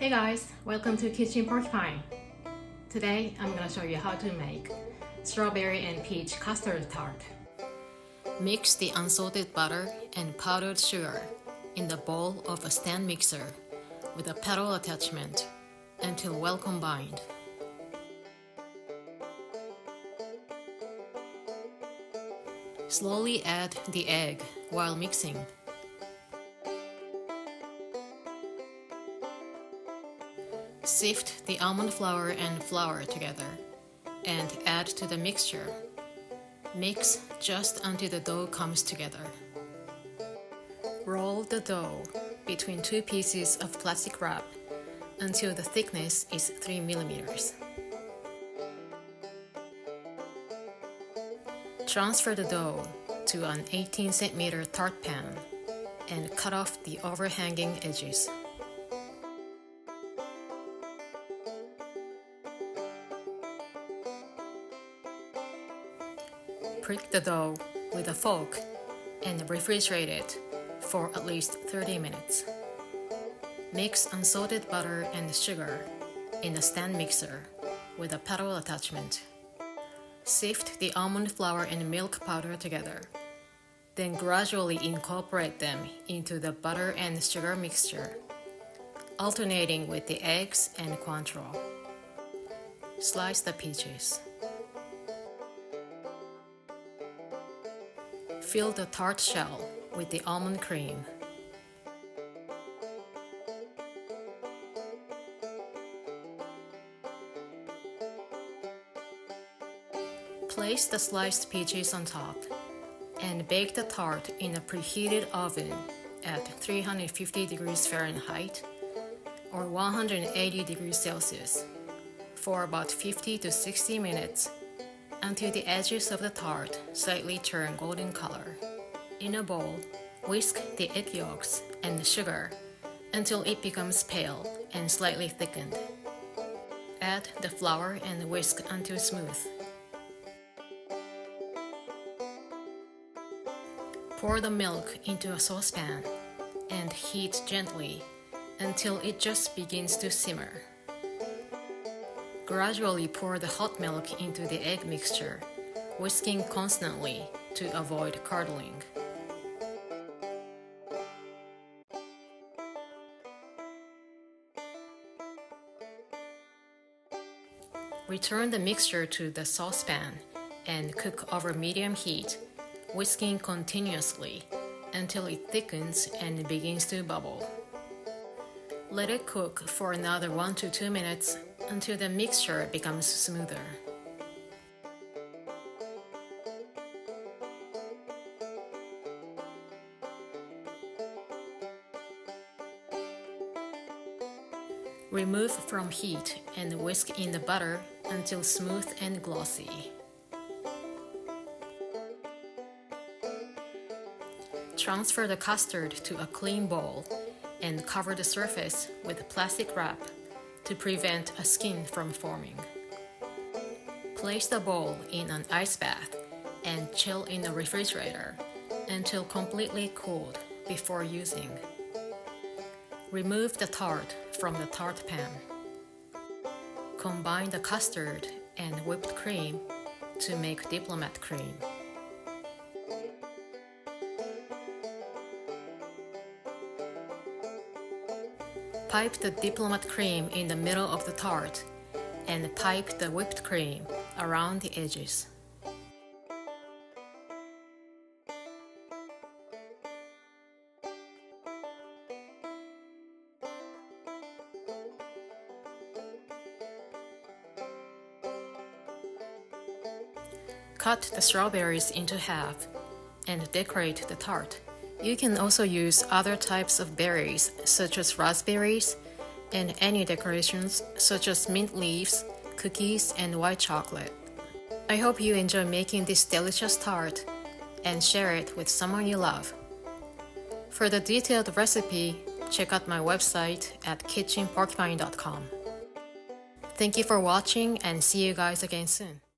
Hey guys, welcome to Kitchen Porcupine. Today I'm gonna show you how to make strawberry and peach custard tart. Mix the unsalted butter and powdered sugar in the bowl of a stand mixer with a pedal attachment until well combined. Slowly add the egg while mixing. Sift the almond flour and flour together and add to the mixture. Mix just until the dough comes together. Roll the dough between two pieces of plastic wrap until the thickness is 3 millimeters. Transfer the dough to an 18 centimeter tart pan and cut off the overhanging edges. Prick the dough with a fork and refrigerate it for at least 30 minutes. Mix unsalted butter and sugar in a stand mixer with a pedal attachment. Sift the almond flour and milk powder together. Then gradually incorporate them into the butter and sugar mixture, alternating with the eggs and Cointreau. Slice the peaches. Fill the tart shell with the almond cream. Place the sliced peaches on top and bake the tart in a preheated oven at 350 degrees Fahrenheit or 180 degrees Celsius for about 50 to 60 minutes until the edges of the tart slightly turn golden color. In a bowl, whisk the egg yolks and the sugar until it becomes pale and slightly thickened. Add the flour and whisk until smooth. Pour the milk into a saucepan and heat gently until it just begins to simmer. Gradually pour the hot milk into the egg mixture, whisking constantly to avoid curdling. Return the mixture to the saucepan and cook over medium heat, whisking continuously until it thickens and begins to bubble. Let it cook for another 1 to 2 minutes until the mixture becomes smoother. Remove from heat and whisk in the butter until smooth and glossy. Transfer the custard to a clean bowl and cover the surface with plastic wrap to prevent a skin from forming. Place the bowl in an ice bath and chill in the refrigerator until completely cooled before using. Remove the tart from the tart pan. Combine the custard and whipped cream to make Diplomat cream. Pipe the Diplomat cream in the middle of the tart and pipe the whipped cream around the edges. Cut the strawberries into half and decorate the tart. You can also use other types of berries such as raspberries and any decorations such as mint leaves, cookies, and white chocolate. I hope you enjoy making this delicious tart and share it with someone you love. For the detailed recipe, check out my website at kitchenporcupine.com. Thank you for watching and see you guys again soon.